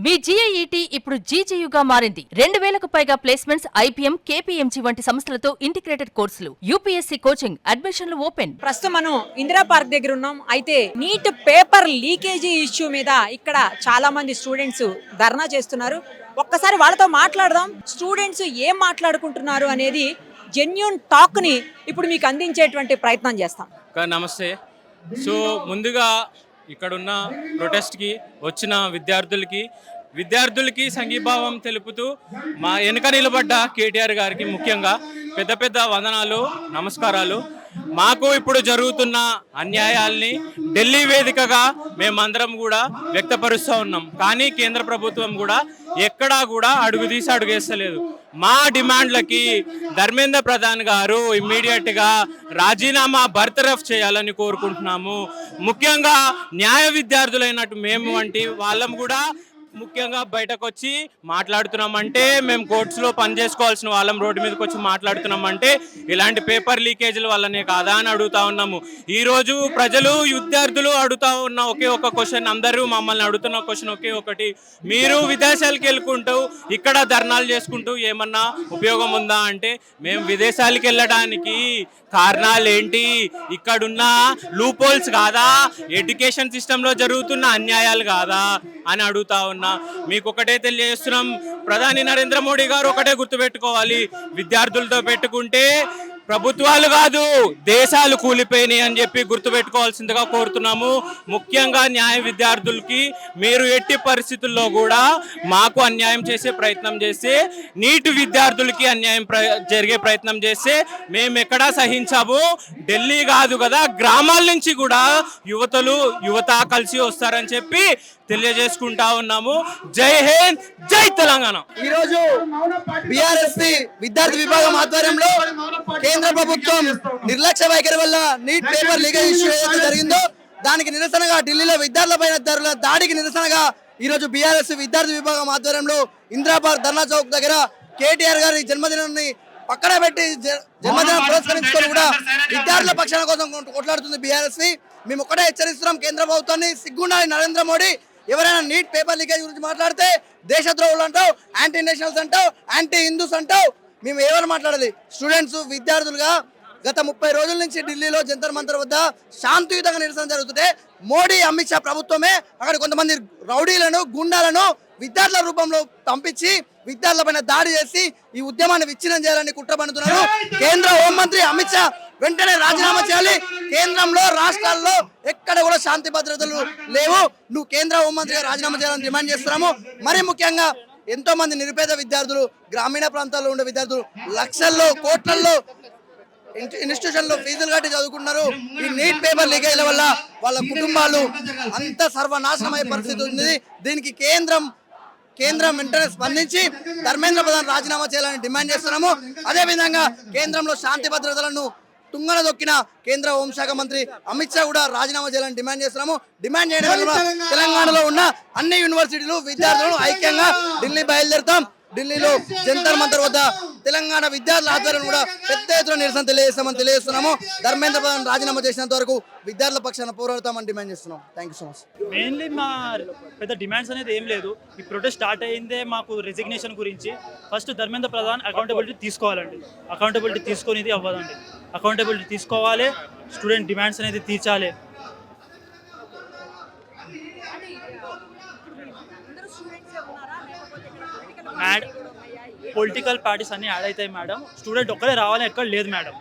మీ జీఐఈటీ ఇప్పుడు జీజేయుగా మారింది. 2000కు పైగా ప్లేస్మెంట్స్, ఐపీఎం, కేపీఎంజీ వంటి సంస్థలతో ఇంటిగ్రేటెడ్ కోర్సులు, యూపీఎస్సీ కోచింగ్, అడ్మిషన్లు ఓపెన్. ప్రస్తుతం మనం ఇందిరా పార్క్ దగ్గర ఉన్నాం. అయితే నీట్ పేపర్ లీకేజీ ఇష్యూ మీద ఇక్కడ చాలా మంది స్టూడెంట్స్ ధర్నా చేస్తున్నారు. ఒక్కసారి వాళ్ళతో మాట్లాడదాం. స్టూడెంట్స్ ఏం మాట్లాడుకుంటున్నారు అనేది జెన్యూన్ టాక్ ని ఇప్పుడు మీకు అందించేటువంటి ప్రయత్నం చేస్తాం. నమస్తే. సో ముందుగా ఇక్కడున్న ప్రొటెస్ట్కి వచ్చిన విద్యార్థులకి సంఘీభావం తెలుపుతూ మా వెనుక నిలబడ్డ కేటీఆర్ గారికి ముఖ్యంగా పెద్ద పెద్ద వందనాలు, నమస్కారాలు. మాకు ఇప్పుడు జరుగుతున్న అన్యాయాల్ని ఢిల్లీ వేదికగా మేమందరం కూడా వ్యక్తపరుస్తూ ఉన్నాం. కానీ కేంద్ర ప్రభుత్వం కూడా ఎక్కడా కూడా అడుగుదీసి అడుగేస్తలేదు. మా డిమాండ్లకి ధర్మేంద్ర ప్రధాన్ గారు ఇమ్మీడియట్గా రాజీనామా బర్తరఫ్ చేయాలని కోరుకుంటున్నాము. ముఖ్యంగా న్యాయ విద్యార్థులైనట్టు మేము వంటి వాళ్ళం కూడా ముఖ్యంగా బయటకు వచ్చి మాట్లాడుతున్నామంటే, మేము కోర్ట్స్లో పని చేసుకోవాల్సిన వాళ్ళం రోడ్డు మీదకి వచ్చి మాట్లాడుతున్నామంటే ఇలాంటి పేపర్ లీకేజీల వల్లనే కాదా అని అడుగుతా ఉన్నాము. ఈరోజు ప్రజలు, విద్యార్థులు అడుగుతా ఉన్న ఒకే ఒక క్వశ్చన్, అందరూ మమ్మల్ని అడుగుతున్న క్వశ్చన్ ఒకే ఒకటి, మీరు విదేశాలకు వెళ్ళుకుంటూ ఇక్కడ ధర్నాలు చేసుకుంటూ ఏమన్నా ఉపయోగం ఉందా అంటే, మేము విదేశాలకు వెళ్ళడానికి కారణాలు ఏంటి? ఇక్కడున్న లూపోల్స్ కాదా? ఎడ్యుకేషన్ సిస్టంలో జరుగుతున్న అన్యాయాలు కాదా అని అడుగుతా ఉన్నా. మీకు ఒకటే తెలియజేస్తున్నాం, ప్రధాని నరేంద్ర మోడీ గారు ఒకటే గుర్తుపెట్టుకోవాలి, విద్యార్థులతో పెట్టుకుంటే ప్రభుత్వాలు కాదు దేశాలు కూలిపోయినాయి అని చెప్పి గుర్తుపెట్టుకోవాల్సిందిగా కోరుతున్నాము. ముఖ్యంగా న్యాయ విద్యార్థులకి మీరు ఎట్టి పరిస్థితుల్లో కూడా మాకు అన్యాయం చేసే ప్రయత్నం చేస్తే, నీట్ విద్యార్థులకి అన్యాయం జరిగే ప్రయత్నం చేస్తే మేము ఎక్కడా సహించాము. ఢిల్లీ కాదు కదా, గ్రామాల నుంచి కూడా యువత కలిసి వస్తారని చెప్పి తెలియజేసుకుంటా ఉన్నాము. జై హింద్, జై తెలంగాణ. ఈరోజు బీఆర్ఎస్పీ విద్యార్థి విభాగం ఆధ్వర్యంలో కేంద్ర ప్రభుత్వం నిర్లక్ష్య వైఖరి వల్ల నీట్ పేపర్ లీకేజ్ ఇష్యూ ఏదైతే జరిగిందో దానికి నిరసనగా ఢిల్లీలో విద్యార్థులపైన దాడికి నిరసనగా ఈరోజు బీఆర్ఎస్ విద్యార్థి విభాగం ఆధ్వర్యంలో ఇందిరా పార్క్ ధర్నా చౌక్ దగ్గర కేటీఆర్ గారి జన్మదినాన్ని పక్కన పెట్టి జన్మదినం పురస్కరించుకొని కూడా విద్యార్థుల పక్షాల కోసం కొట్లాడుతుంది బీఆర్ఎస్పీ. మేము ఒక్కటే హెచ్చరిస్తున్నాం కేంద్ర ప్రభుత్వాన్ని, సిగ్గుండాలి నరేంద్ర మోడీ. ఎవరైనా నీట్ పేపర్ లీకేజ్ గురించి మాట్లాడితే దేశద్రోహులు అంటావు, యాంటీ నేషనల్స్ అంటావు, యాంటీ హిందూస్ అంటావు. మేము ఎవరు మాట్లాడాలి? స్టూడెంట్స్ విద్యార్థులుగా గత 30 రోజుల నుంచి ఢిల్లీలో జంతర్ మంతర్ వద్ద శాంతియుతంగా నిరసన జరుగుతుంటే మోడీ, అమిత్ షా ప్రభుత్వమే అక్కడ కొంతమంది రౌడీలను, గుండాలను విద్యార్థుల రూపంలో పంపించి విద్యార్థులపైన దాడి చేసి ఈ ఉద్యమాన్ని విచ్ఛిన్నం చేయాలని కుట్ర పన్నుతున్నారు. కేంద్ర హోంమంత్రి అమిత్ షా వెంటనే రాజీనామా చేయాలి. కేంద్రంలో, రాష్ట్రాల్లో ఎక్కడ కూడా శాంతి భద్రతలు లేవు. నువ్వు కేంద్ర హోంమంత్రిగా రాజీనామా చేయాలని డిమాండ్ చేస్తున్నాము. మరీ ముఖ్యంగా ఎంతో మంది నిరుపేద విద్యార్థులు, గ్రామీణ ప్రాంతాల్లో ఉండే విద్యార్థులు లక్షల్లో, కోట్లల్లో ఇన్స్టిట్యూషన్లో ఫీజులు కట్టి చదువుకుంటున్నారు. ఈ నీట్ పేపర్ లీకేజ్ల వల్ల వాళ్ళ కుటుంబాలు అంత సర్వనాశనం అయ్యే పరిస్థితి ఉంది. దీనికి కేంద్రం వెంటనే స్పందించి ధర్మేంద్ర ప్రధాన్ రాజీనామా చేయాలని డిమాండ్ చేస్తున్నాము. అదేవిధంగా కేంద్రంలో శాంతి భద్రతలను తుంగన దొక్కిన కేంద్ర హోంశాఖ మంత్రి అమిత్ షా కూడా రాజీనామా చేయాలని డిమాండ్ చేస్తున్నాము. డిమాండ్ చేయడం వల్ల తెలంగాణలో ఉన్న అన్ని యూనివర్సిటీలు విద్యార్థులను ఐక్యంగా ఢిల్లీ బయలుదేరుతాం. ఢిల్లీలో జంతర్ మంతర్ వద్ద తెలంగాణ విద్యార్థుల ఆధ్వర్యంలో కూడా పెద్ద ఎత్తున నిరసన తెలియజేస్తున్నాము. ధర్మేంద్ర ప్రధాన్ రాజీనామా చేసినంత వరకు విద్యార్థుల పక్షాన పోరాడతామని డిమాండ్ చేస్తున్నాం. Thank you so much. Mainly మా పెద్ద డిమాండ్స్ అనేది ఏం లేదు. ఈ ప్రొటెస్ట్ స్టార్ట్ అయిందే మాకు రెసిగ్నేషన్ గురించి. ఫస్ట్ ధర్మేంద్ర ప్రధాన్ అకౌంటబిలిటీ తీసుకోవాలండి. అకౌంటబిలిటీ తీసుకునేది అవ్వదండి. అకౌంటబిలిటీ తీసుకోవాలి, స్టూడెంట్ డిమాండ్స్ అనేది తీర్చాలి. పొలిటికల్ పార్టీస్ అన్నీ యాడ్ అవుతాయి మేడం. స్టూడెంట్ ఒక్కరే రావాలని ఎక్కడ లేదు మేడం.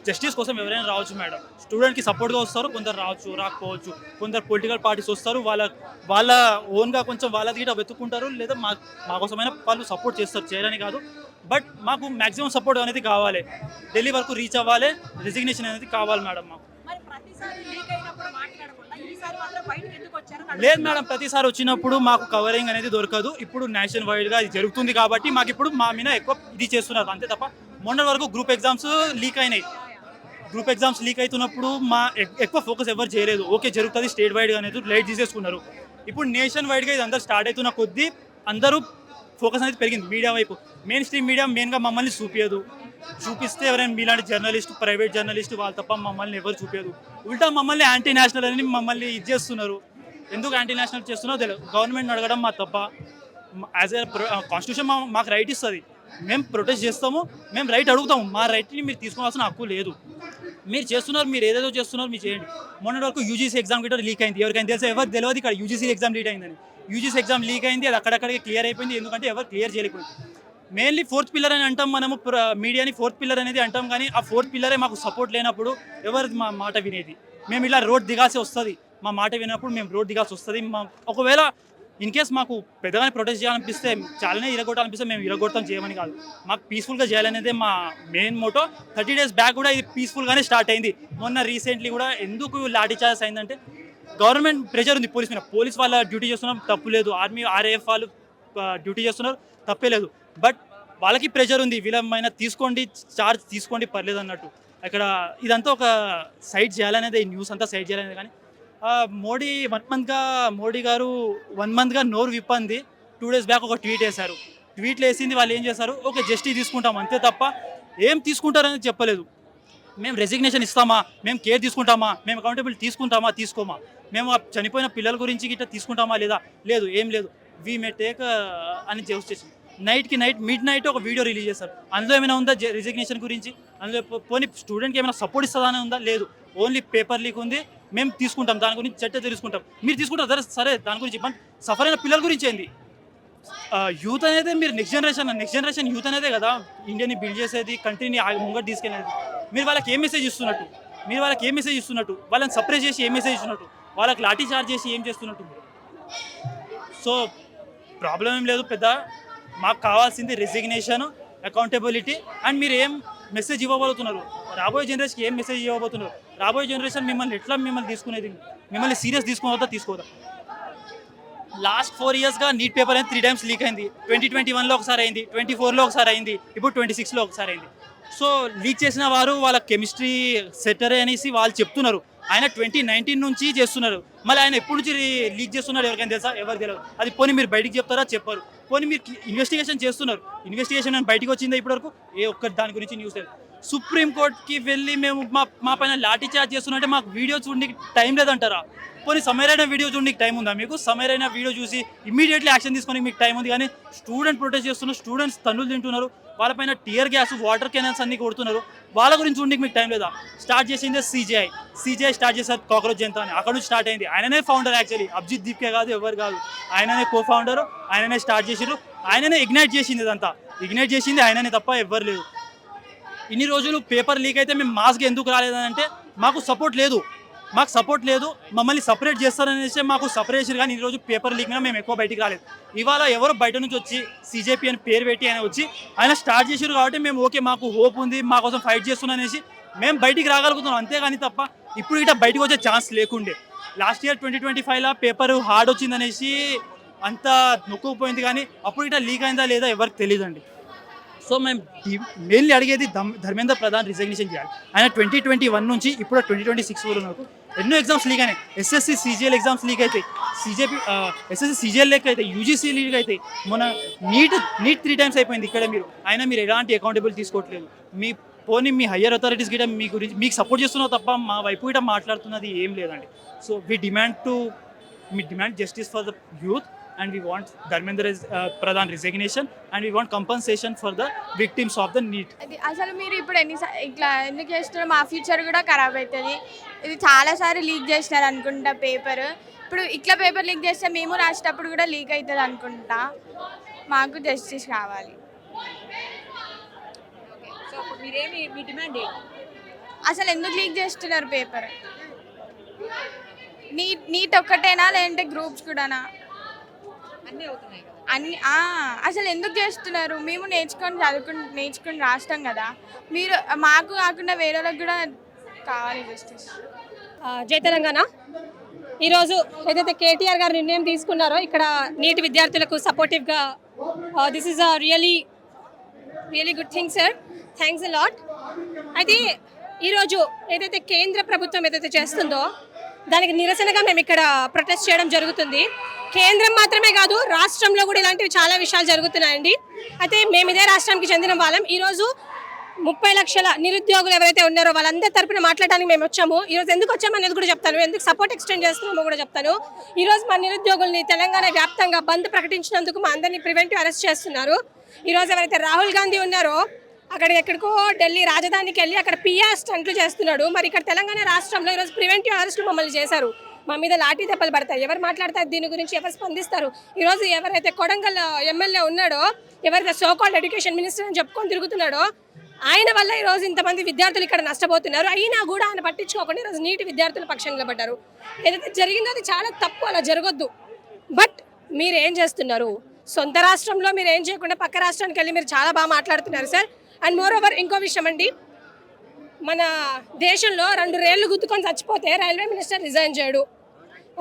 జస్టిస్ కోసం ఎవరైనా రావచ్చు మేడం. స్టూడెంట్కి సపోర్ట్గా వస్తారు, కొందరు రావచ్చు, రాకపోవచ్చు. కొందరు పొలిటికల్ పార్టీస్ వస్తారు, వాళ్ళ ఓన్గా కొంచెం వాళ్ళది గిట్ట వెతుక్కుంటారు, లేదా మా కోసమైనా వాళ్ళు సపోర్ట్ చేస్తారు, చేయడానికి కాదు. బట్ మాకు మ్యాక్సిమం సపోర్ట్ అనేది కావాలి. ఢిల్లీ వరకు రీచ్ అవ్వాలి, రెసిగ్నేషన్ అనేది కావాలి మేడం. మాకు లేదు మేడం, ప్రతిసారి వచ్చినప్పుడు మాకు కవరింగ్ అనేది దొరకదు. ఇప్పుడు నేషనల్ వైడ్గా ఇది జరుగుతుంది కాబట్టి మాకు ఇప్పుడు మా మీద ఎక్కువ ఇది చేస్తున్నారు అంతే తప్ప. మొన్న వరకు గ్రూప్ ఎగ్జామ్స్ లీక్ అయినాయి. గ్రూప్ ఎగ్జామ్స్ లీక్ అవుతున్నప్పుడు మా ఎక్కువ ఫోకస్ ఎవరు చేయలేదు. ఓకే జరుగుతుంది స్టేట్ వైడ్గా అనేది లైట్ తీసేసుకున్నారు. ఇప్పుడు నేషన్ వైడ్గా ఇది అందరూ స్టార్ట్ అవుతున్న కొద్దీ అందరూ ఫోకస్ అనేది పెరిగింది మీడియా వైపు. మెయిన్ స్ట్రీమ్ మీడియా మెయిన్గా మమ్మల్ని చూపిస్తే ఎవరైనా మీలాంటి జర్నలిస్ట్, ప్రైవేట్ జర్నలిస్ట్ వాళ్ళు తప్ప మమ్మల్ని ఎవరు చూపించదు. ఉల్టా మమ్మల్ని యాంటీ నేషనల్ అని మమ్మల్ని ఇది చేస్తున్నారు. ఎందుకు యాంటీ నేషనల్ చేస్తున్నారో తెలియదు. గవర్నమెంట్ అడగడం మా తప్ప. యాజ్ ఏ కాన్స్టిట్యూషన్ మాకు రైట్ ఇస్తుంది, మేము ప్రొటెస్ట్ చేస్తాము, మేము రైట్ అడుగుతాము, మా రైట్ని మీరు తీసుకోవాల్సిన హక్కు లేదు. మీరు చేస్తున్నారు, మీరు ఏదేదో చేస్తున్నారు, మీరు చేయండి. మొన్నటి వరకు యూజీసీ ఎగ్జామ్ కూడా లీక్ అయింది, ఎవరికైనా తెలుసా? ఎవరు తెలియదు ఇక్కడ యూజీసీ ఎగ్జామ్ లీక్ అయిందని. యూజీసీ ఎగ్జామ్ లీక్ అయింది, అది అక్కడక్కడికి క్లియర్ అయిపోయింది, ఎందుకంటే ఎవరు క్లియర్ చేయలేకపోయింది. మెయిన్లీ ఫోర్త్ పిల్లర్ అని అంటాం మనము, మీడియాని ఫోర్త్ పిల్లర్ అనేది అంటాం, కానీ ఆ ఫోర్త్ పిల్లరే మాకు సపోర్ట్ లేనప్పుడు ఎవరు మా మాట వినేది? మేము ఇలా రోడ్ దిగాల్సి వస్తుంది, మా మాట వినప్పుడు మేము రోడ్ దిగాల్సి వస్తుంది. ఒకవేళ ఇన్ కేస్ మాకు పెద్దగానే ప్రొటెస్ట్ చేయాలనిపిస్తే, చాలానే ఇరగొట్టాలనిపిస్తే మేము ఇరగొట్టడం చేయమని కాదు, మాకు పీస్ఫుల్గా చేయాలనేదే మా మెయిన్ మోటో. 30 days బ్యాక్ కూడా ఇది పీస్ఫుల్గానే స్టార్ట్ అయింది. మొన్న రీసెంట్లీ కూడా ఎందుకు లాఠీ చార్జ్ అయిందంటే గవర్నమెంట్ ప్రెషర్ ఉంది పోలీస్ మీద. పోలీస్ వాళ్ళ డ్యూటీ చేస్తున్నారు, తప్పు లేదు. ఆర్మీ ఆర్ఏఎఫ్ వాళ్ళు డ్యూటీ చేస్తున్నారు, తప్పే లేదు. బట్ వాళ్ళకి ప్రెషర్ ఉంది, వీళ్ళమైనా తీసుకోండి, చార్జ్ తీసుకోండి, పర్లేదు అన్నట్టు. అక్కడ ఇదంతా ఒక సైడ్ చేయాలనేది, ఈ న్యూస్ అంతా సైడ్ చేయాలనేది. కానీ మోడీ గారు 1 monthగా నోరు విప్పంది. 2 days బ్యాక్ ఒక ట్వీట్ వేశారు. ట్వీట్లు వేసింది వాళ్ళు ఏం చేశారు, ఓకే జస్టిస్ తీసుకుంటాం అంతే తప్ప ఏం తీసుకుంటారని చెప్పలేదు. మేము రెసిగ్నేషన్ ఇస్తామా, మేము కేర్ తీసుకుంటామా, మేము అకౌంటబిలిటీ తీసుకుంటామా, తీసుకోమా, మేము చనిపోయిన పిల్లల గురించి గిట్ట తీసుకుంటామా లేదా, లేదు, ఏం లేదు, వీ మే టేక్ అని చేసి నైట్కి మిడ్ నైట్ ఒక వీడియో రిలీజ్ చేస్తారు. అందులో ఏమైనా ఉందా రిజిగ్నేషన్ గురించి? అందులో పోనీ స్టూడెంట్కి ఏమైనా సపోర్ట్ ఇస్తుందని ఉందా? లేదు. ఓన్లీ పేపర్ లీక్ ఉంది, మేము తీసుకుంటాం, దాని గురించి చర్చ తీసుకుంటాం. మీరు తీసుకుంటారు సరే, దాని గురించి సఫర్ అయిన పిల్లల గురించి ఏంది? యూత్ అనేది మీరు నెక్స్ట్ జనరేషన్ యూత్ అనేదే కదా ఇండియాని బిల్డ్ చేసేది, కంట్రీని ముంగట్ తీసుకెళ్ళేది. మీరు వాళ్ళకి ఏ మెసేజ్ ఇస్తున్నట్టు? వాళ్ళని సప్రెస్ చేసి ఏ మెసేజ్ ఇస్తున్నట్టు? వాళ్ళకి లాఠీ చార్జ్ చేసి ఏం చేస్తున్నట్టు? సో ప్రాబ్లం ఏం లేదు పెద్ద. మాకు కావాల్సింది రెసిగ్నేషన్, అకౌంటబిలిటీ. అండ్ మీరు ఏం మెసేజ్ ఇవ్వబోతున్నారు, రాబోయే జనరేషన్కి ఏం మెసేజ్ ఇవ్వబోతున్నారు? రాబోయే జనరేషన్ మిమ్మల్ని తీసుకునేది, మిమ్మల్ని సీరియస్ తీసుకోవద్దా? లాస్ట్ 4 yearsగా నీట్ పేపర్ అనేది 3 times లీక్ అయింది. 2021లో ఒకసారి అయింది, 2024లో ఒకసారి అయింది, ఇప్పుడు 2026లో ఒకసారి అయింది. సో లీక్ చేసిన వారు వాళ్ళ కెమిస్ట్రీ సెటరే అనేసి వాళ్ళు చెప్తున్నారు. ఆయన 2019 నుంచి చేస్తున్నారు. మళ్ళీ ఆయన ఎప్పటి నుంచి లీక్ చేస్తున్నారు ఎవరికైనా తెలుసా? ఎవరు తెలియదు. అది పోనీ మీరు బయటికి చెప్తారా? చెప్పారు. పోనీ మీరు ఇన్వెస్టిగేషన్ చేస్తున్నారు, ఇన్వెస్టిగేషన్ బయటికి వచ్చిందా ఇప్పటివరకు? ఏ ఒక్క దాని గురించి న్యూస్ లేదు. సుప్రీంకోర్టుకి వెళ్ళి మేము మా పైన లాఠీ చార్జ్ చేస్తున్నట్టే మాకు వీడియో చూడడానికి టైం లేదంటారా? పోనీ సమరైన వీడియో చూడడానికి టైం ఉందా మీకు? సమరైన వీడియో చూసి ఇమ్మీడియట్లీ యాక్షన్ తీసుకొని మీకు టైం ఉంది. కానీ స్టూడెంట్ ప్రొటెస్ట్ చేస్తున్నారు, స్టూడెంట్స్ తన్నులు తింటున్నారు, వాళ్ళపైన టియర్ గ్యాస్, వాటర్ కెనాల్స్ అన్ని కొడుతున్నారు, వాళ్ళ గురించి చూడడానికి మీకు టైం లేదా? స్టార్ట్ చేసిందే సిజిఐ స్టార్ట్ చేశారు, కాక్రోచ్ జనతా అని. అక్కడ నుంచి స్టార్ట్ అయింది. ఆయననే ఫౌండర్, యాక్చువల్లీ అభిజిత్ దీప్కే కాదు, ఎవరు కాదు, ఆయననే కో ఫౌండర్, ఆయననే స్టార్ట్ చేసిరు, ఆయననే ఇగ్నైట్ చేసింది. ఇదంతా ఇగ్నైట్ చేసింది ఆయననే తప్ప ఎవ్వరు లేదు. ఇన్ని రోజులు పేపర్ లీక్ అయితే మేము మాస్కి ఎందుకు రాలేదని అంటే మాకు సపోర్ట్ లేదు, మమ్మల్ని సపరేట్ చేస్తారనేసి మాకు సపరేట్ చేశారు. కానీ ఈరోజు పేపర్ లీక్ మేము ఎక్కువ బయటికి రాలేదు. ఇవాళ ఎవరు బయట నుంచి వచ్చి సిజేపీ అని పేరు పెట్టి ఆయన వచ్చి ఆయన స్టార్ట్ చేశారు కాబట్టి మేము ఓకే, మాకు హోప్ ఉంది, మా కోసం ఫైట్ చేస్తున్నాం అనేసి మేము బయటికి రాగలుగుతున్నాం. అంతేగాని తప్ప ఇప్పుడు ఇట్లా బయటకు వచ్చే ఛాన్స్ లేకుండే. లాస్ట్ ఇయర్ 2025లో పేపర్ హార్డ్ వచ్చిందనేసి అంతా నొక్కుపోయింది, కానీ అప్పుడు ఇట్లా లీక్ అయిందా లేదా ఎవరికి తెలియదండి. సో మేము మెయిన్లీ అడిగేది ధర్మేంద్ర ప్రధాన్ రిజిగ్నేషన్ చేయాలి. ఆయన 2021 నుంచి ఇప్పుడు 2026 వరకు ఎన్నో ఎగ్జామ్స్ లీక్ అయినాయి. ఎస్ఎస్సి సిజిఎల్ ఎగ్జామ్స్ లీక్ అవుతాయి, ఎస్ఎస్సి సిజిఎల్ లీక్ అవుతాయి, యూజీసీ లీక్ అవుతాయి. మన నీట్ 3 times అయిపోయింది ఇక్కడ. మీరు ఎలాంటి అకౌంటబిలిటీ తీసుకోవట్లేదు. మీ హయ్యర్ అథారిటీస్ గిట్ట మీ గురించి మీకు సపోర్ట్ చేస్తున్నావు తప్ప మా వైపు గిట్ట మాట్లాడుతున్నది ఏం లేదండి. So we demand justice for the youth, and we want Dharmendra Pradhan resignation, and we want compensation for the victims of the NEET. అసలు మీరు ఇప్పుడు ఇట్లా ఎందుకు చేస్తున్నారు? మా ఫ్యూచర్ కూడా ఖరాబ్ అవుతుంది. ఇది చాలాసార్లు లీక్ చేసినారు అనుకుంటా పేపర్. ఇప్పుడు ఇట్లా పేపర్ లీక్ చేస్తే మేము రాసేటప్పుడు కూడా లీక్ అవుతుంది అనుకుంటా. మాకు జస్టిస్ కావాలి. అసలు ఎందుకు లీక్ చేస్తున్నారు పేపర్? నీట్ ఒక్కటేనా లేదంటే గ్రూప్స్ కూడానా? అన్ని అసలు ఎందుకు చేస్తున్నారు? మేము నేర్చుకుని రాస్తాం కదా. మీరు మాకు కాకుండా వేరే వాళ్ళకి కూడా కావాలి జస్టిస్. జై తెలంగాణ. ఈరోజు ఏదైతే కేటీఆర్ గారు నిర్ణయం తీసుకున్నారో ఇక్కడ నీట్ విద్యార్థులకు సపోర్టివ్గా, this is a really good thing sir, thanks a lot. అయితే ఈరోజు ఏదైతే కేంద్ర ప్రభుత్వం ఏదైతే చేస్తుందో దానికి నిరసనగా మేము ఇక్కడ ప్రొటెస్ట్ చేయడం జరుగుతుంది. కేంద్రం మాత్రమే కాదు, రాష్ట్రంలో కూడా ఇలాంటివి చాలా విషయాలు జరుగుతున్నాయండి. అయితే మేము ఇదే రాష్ట్రానికి చెందిన వాళ్ళం. ఈరోజు 30 లక్షల నిరుద్యోగులు ఎవరైతే ఉన్నారో వాళ్ళందరి తరపున మాట్లాడడానికి మేము వచ్చాము. ఈరోజు ఎందుకు వచ్చాము అనేది కూడా చెప్తాను, ఎందుకు సపోర్ట్ ఎక్స్టెండ్ చేస్తున్నామో కూడా చెప్తాను. ఈరోజు మా నిరుద్యోగుల్ని తెలంగాణ వ్యాప్తంగా బంద్ ప్రకటించినందుకు మా అందరినీ ప్రివెంటివ్ అరెస్ట్ చేస్తున్నారు. ఈరోజు ఎవరైతే రాహుల్ గాంధీ ఉన్నారో అక్కడ ఎక్కడికో ఢిల్లీ రాజధానికి వెళ్ళి అక్కడ పిఆర్ స్టంట్లు చేస్తున్నాడు. మరి ఇక్కడ తెలంగాణ రాష్ట్రంలో ఈరోజు ప్రివెంటివ్ అరెస్టులు మమ్మల్ని చేశారు. మా మీద లాఠీ దెబ్బలు పడతాయి. ఎవరు మాట్లాడతారు దీని గురించి, ఎవరు స్పందిస్తారు? ఈరోజు ఎవరైతే కొడంగల్ ఎమ్మెల్యే ఉన్నాడో, ఎవరైతే సోకాల్డ్ ఎడ్యుకేషన్ మినిస్టర్ అని చెప్పుకొని తిరుగుతున్నాడో, ఆయన వల్ల ఈరోజు ఇంతమంది విద్యార్థులు ఇక్కడ నష్టపోతున్నారు. అయినా కూడా ఆయన పట్టించుకోకుండా ఈరోజు నీటి విద్యార్థుల పక్షంగా నిలబడ్డారు. ఏదైతే జరిగిందో అది చాలా తప్పు, అలా జరగొద్దు. బట్ మీరు ఏం చేస్తున్నారు? సొంత రాష్ట్రంలో మీరు ఏం చేయకుండా పక్క రాష్ట్రానికి వెళ్ళి మీరు చాలా బాగా మాట్లాడుతున్నారు సార్. అండ్ మోర్ ఓవర్ ఇంకో విషయం అండి, మన దేశంలో 2 రేళ్లు గుద్దుకొని చచ్చిపోతే రైల్వే మినిస్టర్ రిజైన్ చేయడు.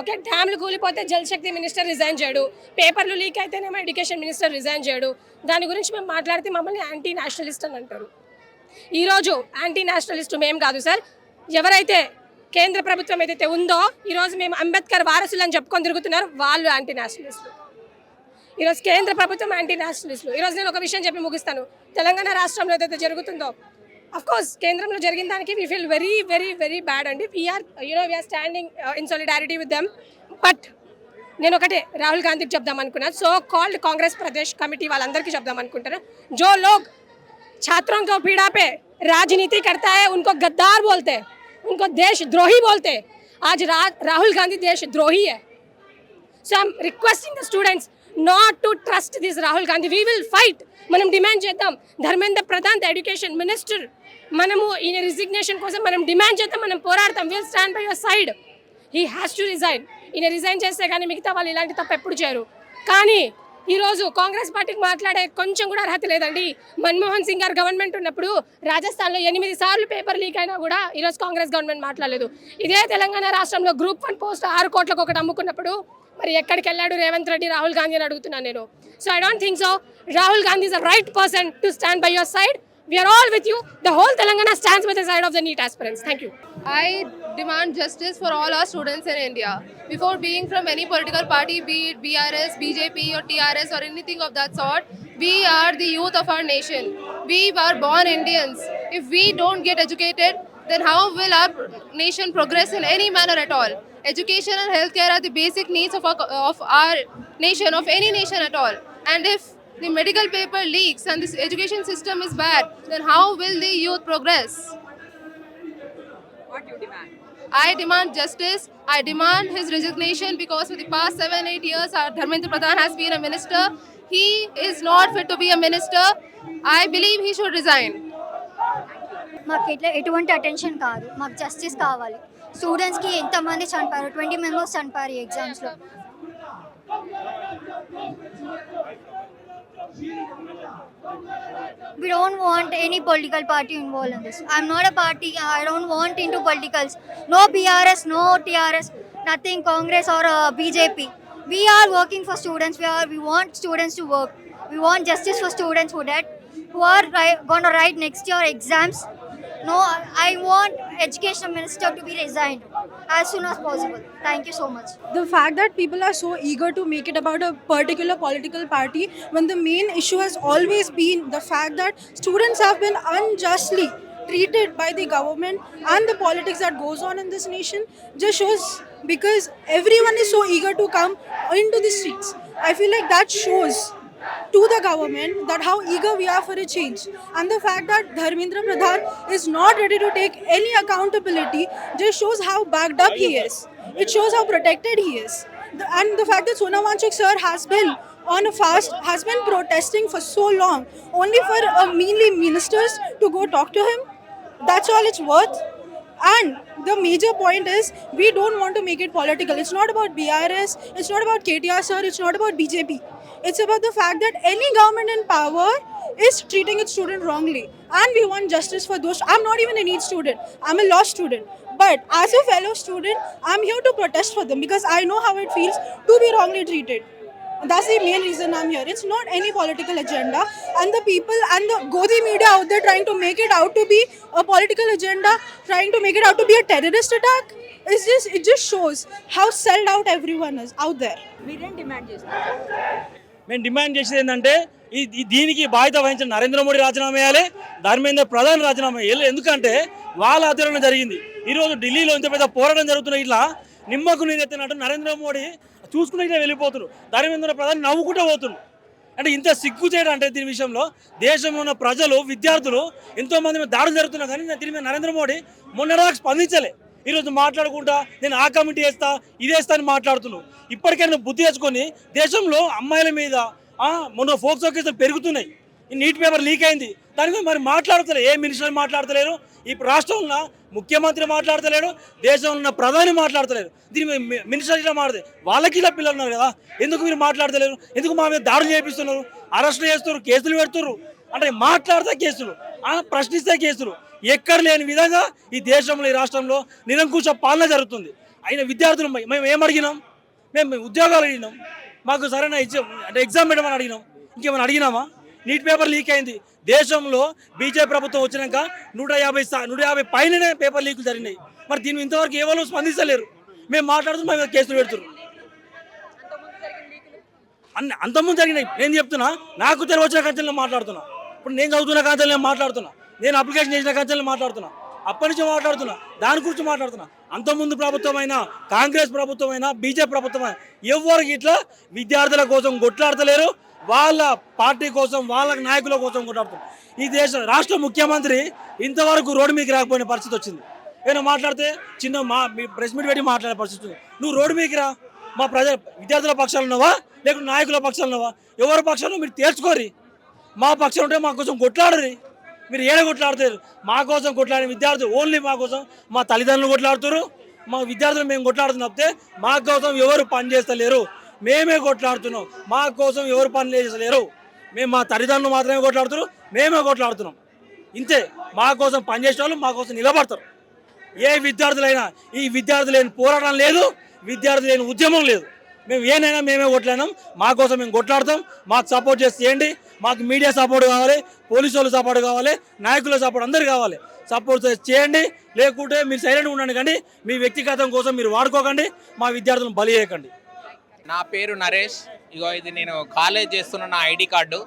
ఓకే, డ్యామ్లు కూలిపోతే జలశక్తి మినిస్టర్ రిజైన్ చేయడు. పేపర్లు లీక్ అయితేనేమో ఎడ్యుకేషన్ మినిస్టర్ రిజైన్ చేయడు. దాని గురించి మేము మాట్లాడితే మమ్మల్ని యాంటీ నేషనలిస్ట్ అని అంటారు. ఈరోజు యాంటీ నేషనలిస్ట్ మేము కాదు సార్. ఎవరైతే కేంద్ర ప్రభుత్వం ఏదైతే ఉందో ఈరోజు మేము అంబేద్కర్ వారసులు అని చెప్పుకొని తిరుగుతున్నారు, వాళ్ళు యాంటీ నేషనలిస్టులు. ఈరోజు కేంద్ర ప్రభుత్వం యాంటీ నేషనలిస్టులు. ఈరోజు నేను ఒక విషయం చెప్పి ముగిస్తాను. తెలంగాణ రాష్ట్రంలో ఏదైతే జరుగుతుందో, అఫ్ కోర్స్ కేంద్రంలో జరిగిన దానికి we feel very very very bad అండి. We are standing in solidarity with them. But నేను ఒకటే రాహుల్ గాంధీకి చెప్దాం అనుకున్నాను, so called Congress Pradesh committee వాళ్ళందరికీ చెప్దాం అనుకుంటాను. जो लोग छात्रों को पीड़ा पे राजनीति करता है उनको गद्दार बोलते हैं, उनको देशद्रोही बोलते हैं. आज राहुल गांधी देशद्रोही है. So I'm requesting the students not to trust this Rahul Gandhi. We will fight. మనం డిమాండ్ చేద్దాం. Dharmendra Pradhan the education minister, మనము ఈయన రిజిగ్నేషన్ కోసం మనం డిమాండ్ చేద్దాం, మనం పోరాడతాం. Will stand by your side. He has to resign. ఈయన రిజైన్ చేస్తే కానీ మిగతా వాళ్ళు ఇలాంటి తప్పు ఎప్పుడు చేయరు. కానీ ఈరోజు కాంగ్రెస్ పార్టీకి మాట్లాడే కొంచెం కూడా అర్హత లేదండి. మన్మోహన్ సింగ్ గారు గవర్నమెంట్ ఉన్నప్పుడు రాజస్థాన్లో 8 సార్లు పేపర్ లీక్ అయినా కూడా ఈరోజు కాంగ్రెస్ గవర్నమెంట్ మాట్లాడలేదు. ఇదే తెలంగాణ రాష్ట్రంలో గ్రూప్ 1 పోస్ట్ 6 కోట్లకు ఒకటి అమ్ముకున్నప్పుడు మరి ఎక్కడికి వెళ్ళాడు రేవంత్ రెడ్డి, రాహుల్ గాంధీ అని అడుగుతున్నాను నేను. So I don't think so. Rahul Gandhi is the right person to stand by your side. We are all with you. The whole Telangana stands by the side of the NEET aspirants. Thank you. I demand justice for all our students in India. Before being from any political party, be it BRS, BJP or TRS or anything of that sort, we are the youth of our nation. We are born Indians. If we don't get educated, then how will our nation progress in any manner at all? Education and healthcare are the basic needs of our nation, of any nation at all. And if the medical paper leaks and this education system is bad, then how will the youth progress? What do you demand? I demand justice. I demand his resignation because for the past 7-8 years, our Dharmendra Pradhan has been a minister. He is not fit to be a minister. I believe he should resign. మాకు ఇట్లా ఎటువంటి attention కాదు, మాకు justice కావాలి. స్టూడెంట్స్కి ఎంతమంది చనిపోయారు, 20 members చనిపోయారు ఈ ఎగ్జామ్స్లో. We don't want any political party involved in this. I'm not a party. I don't want into politicals. No BRS, no TRS, nothing Congress or BJP. We are working for students. We want students to work. We want justice for students who are going to write next year exams. No, I want education minister to be resigned as soon as possible. Thank you so much. The fact that people are so eager to make it about a particular political party when the main issue has always been the fact that students have been unjustly treated by the government and the politics that goes on in this nation just shows, because everyone is so eager to come into the streets. I feel like that shows to the government that how eager we are for a change, and the fact that Dharmendra Pradhan is not ready to take any accountability just shows how backed up he is. It shows how protected he is. And the fact that Sonam Wangchuk sir has been on a fast, has been protesting for so long only for meanly ministers to go talk to him, that's all it's worth. And the major point is, we don't want to make it political. It's not about BRS, it's not about KTR sir, it's not about BJP. It's about the fact that any government in power is treating its student wrongly. And we want justice for those. I'm not even a NEET student, I'm a law student. But as a fellow student, I'm here to protest for them because I know how it feels to be wrongly treated. That's the main reason I'm here. It's not any political agenda. And the people and the Godi media out there trying to make it out to be a political agenda, trying to make it out to be a terrorist attack, it just shows how sold out everyone is out there. మీరేం demand చేస్తారు? మేము demand చేసేది ఏంటంటే దీనికి బాధ్యత వహించిన నరేంద్ర మోడీ రాజీనామా చేయాలి, ధర్మేంద్ర ప్రధాన్ రాజీనామా చేయాలి. ఎందుకంటే వాళ్ళ ఆధ్వర్యంలో జరిగింది. ఈరోజు ఢిల్లీలో ఇంత పెద్ద పోరాటం జరుగుతున్న ఇట్లా నిమ్మకు నీరెత్తినట్టు నరేంద్ర మోడీ చూసుకుని ఇట్లా వెళ్ళిపోతున్నారు, ధర్మేంద్ర ప్రధాన్ నవ్వుకుంటూ పోతున్నారు. అంటే ఇంత సిగ్గు చేయడం అంటే దీని విషయంలో దేశంలో ఉన్న ప్రజలు విద్యార్థులు ఎంతోమంది మీద దాడులు జరుగుతున్నా కానీ దీని మీద నరేంద్ర మోడీ మొన్నటిదాకా స్పందించలే. ఈరోజు మాట్లాడుకుంటా నేను ఆ కమిటీ వేస్తా ఇదేస్తా అని మాట్లాడుతున్నాను. ఇప్పటికైనా బుద్ధి తెచ్చుకొని దేశంలో అమ్మాయిల మీద మొన్న ఫోక్సో కేసులు పెరుగుతున్నాయి, ఈ నీట్ పేపర్ లీక్ అయింది, దాని మీద మరి మాట్లాడతలేరు. ఏ మినిస్టర్ మాట్లాడతలేరు, ఇప్పుడు రాష్ట్రంలో ముఖ్యమంత్రి మాట్లాడతలేడు, దేశంలో ఉన్న ప్రధాని మాట్లాడతలేరు. దీని మీద మినిస్టర్ ఇలా మాట్లాడితే వాళ్ళకి ఇలా పిల్లలు ఉన్నారు కదా, ఎందుకు మీరు మాట్లాడతలేరు? ఎందుకు మా మీద దాడులు చేపిస్తున్నారు, అరెస్టులు చేస్తున్నారు, కేసులు పెడుతున్నారు? అంటే మాట్లాడితే కేసులు, ప్రశ్నిస్తే కేసులు. ఎక్కడ లేని విధంగా ఈ దేశంలో ఈ రాష్ట్రంలో నిరంకుశ పాలన జరుగుతుంది. అయిన విద్యార్థులు మేము ఏం అడిగినాం? మేము ఉద్యోగాలు అడిగినాం, మాకు సరైన అంటే ఎగ్జామ్ పెట్టమని అడిగినాం, ఇంకేమైనా అడిగినామా? నీట్ పేపర్ లీక్ అయింది. దేశంలో బీజేపీ ప్రభుత్వం వచ్చినాక 150 పైననే పేపర్ లీకులు జరిగినాయి. మరి దీన్ని ఇంతవరకు ఎవరు స్పందించలేరు. మేము మాట్లాడుతూ మేము కేసులు పెడుతున్నాం. అంతకుముందు జరిగినాయి. నేను చెప్తున్నా, నాకు తెలివి వచ్చిన కంచెల్లో మాట్లాడుతున్నా. ఇప్పుడు నేను చదువుతున్న కంచెల్లో మాట్లాడుతున్నా, నేను అప్లికేషన్ చేసిన కంచెల్లో మాట్లాడుతున్నా, అప్పటి నుంచి మాట్లాడుతున్నా, దాని గురించి మాట్లాడుతున్నా. అంతకుముందు ప్రభుత్వమైనా, కాంగ్రెస్ ప్రభుత్వమైనా, బీజేపీ ప్రభుత్వమైనా ఎవరికి ఇట్లా విద్యార్థుల కోసం కొట్లాడతలేరు, వాళ్ళ పార్టీ కోసం, వాళ్ళ నాయకుల కోసం కొట్లాడుతున్నారు. ఈ రాష్ట్ర ముఖ్యమంత్రి ఇంతవరకు రోడ్డు మీదకి రాకపోయిన పరిస్థితి వచ్చింది. ఏమైనా మాట్లాడితే చిన్న ప్రెస్ మీట్ పెట్టి మాట్లాడే పరిస్థితి ఉంది. నువ్వు రోడ్డు మీదకి రా, మా విద్యార్థుల పక్షాలు ఉన్నావా లేకుంటే నాయకుల పక్షాలు ఉన్నావా? ఎవరి పక్షాలు మీరు తేల్చుకోరి. మా పక్షం ఉంటే మా కోసం కొట్లాడరు. మీరు ఏడ కొట్లాడతారు? మా కోసం కొట్లాడిన విద్యార్థులు ఓన్లీ మా కోసం, మా తల్లిదండ్రులు కొట్లాడుతారు, మా విద్యార్థులు మేము కొట్లాడుతున్నాం తప్పితే మా కోసం ఎవరు పని చేస్తలేరు. మేమే కొట్లాడుతున్నాం, మా కోసం ఎవరు పని చేస్తలేరు. మేము మా తల్లిదండ్రులు మాత్రమే కొట్లాడుతున్నారు, మేమే కొట్లాడుతున్నాం. ఇంతే. మా కోసం పనిచేసే వాళ్ళు మా కోసం నిలబడతారు. ఏ విద్యార్థులైనా, ఈ విద్యార్థులు లేని పోరాటం లేదు, విద్యార్థులు లేని ఉద్యమం లేదు. మేము ఏనైనా మేమే కొట్లాడినాం, మా కోసం మేము కొట్లాడతాం. మాకు సపోర్ట్ చేయండి. మాకు మీడియా సపోర్ట్ కావాలి, పోలీసు వాళ్ళు సపోర్ట్ కావాలి, నాయకుల సపోర్ట్ అందరు కావాలి. సపోర్ట్ చేయండి, లేకుంటే మీరు సైలెంట్గా ఉండండి. కానీ మీ వ్యక్తిగతం కోసం మీరు వాడుకోకండి, మా విద్యార్థులను బలి చేయకండి. నా పేరు నరేష్. ఇగో ఇది నేను కాలేజ్ చేస్తున్న నా ఐడి కార్డు.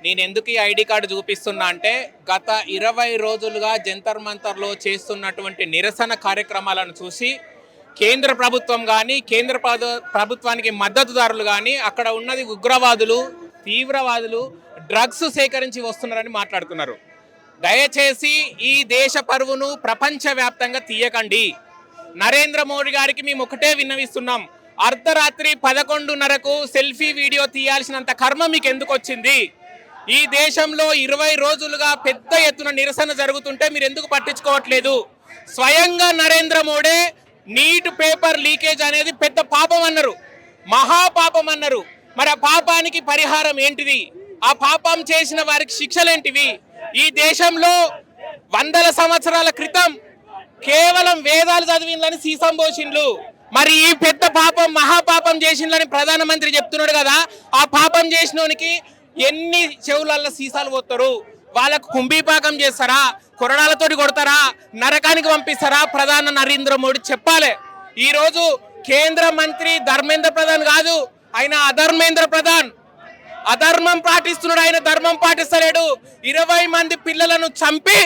నేను ఎందుకు ఈ ఐడి కార్డు చూపిస్తున్నా అంటే గత 20 రోజులుగా జంతర్ మంతర్లో చేస్తున్నటువంటి నిరసన కార్యక్రమాలను చూసి కేంద్ర ప్రభుత్వం కానీ, కేంద్ర ప్రభుత్వానికి మద్దతుదారులు కానీ అక్కడ ఉన్నది ఉగ్రవాదులు, తీవ్రవాదులు, డ్రగ్స్ సేకరించి వస్తున్నారని మాట్లాడుతున్నారు. దయచేసి ఈ దేశ పరువును ప్రపంచవ్యాప్తంగా తీయకండి. నరేంద్ర మోడీ గారికి మేము ఒకటే విన్నవిస్తున్నాం, అర్ధరాత్రి 11:30కు సెల్ఫీ వీడియో తీయాల్సినంత కర్మ మీకు ఎందుకు వచ్చింది? ఈ దేశంలో 20 రోజులుగా పెద్ద ఎత్తున నిరసన జరుగుతుంటే మీరు ఎందుకు పట్టించుకోవట్లేదు? స్వయంగా Narendra Modi neat paper leakage అనేది పెద్ద పాపం అన్నారు, మహాపాపం అన్నారు. మరి ఆ పాపానికి పరిహారం ఏంటిది? ఆ పాపం చేసిన వారికి శిక్షలేంటివి? ఈ దేశంలో 100 సంవత్సరాల క్రితం కేవలం వేదాలు చదివిందని సీసం పోసిండ్లు. మరి ఈ పెద్ద పాపం, మహాపాపం చేసిండ్లని ప్రధానమంత్రి చెప్తున్నాడు కదా. ఆ పాపం చేసినోనికి ఎన్ని చెవులల్లో సీసాలు పోతారు? వాళ్ళకు కుంభీపాకం చేస్తారా? కొరడాలతోటి కొడతారా? నరకానికి పంపిస్తారా? ప్రధాని నరేంద్ర మోడీ చెప్పాలి. ఈరోజు కేంద్ర మంత్రి ధర్మేంద్ర ప్రధాన్ కాదు, ఆయన అధర్మేంద్ర ప్రధాన్. అధర్మం పాటిస్తున్నాడు, ఆయన ధర్మం పాటిస్తలేడు. 20 మంది పిల్లలను చంపి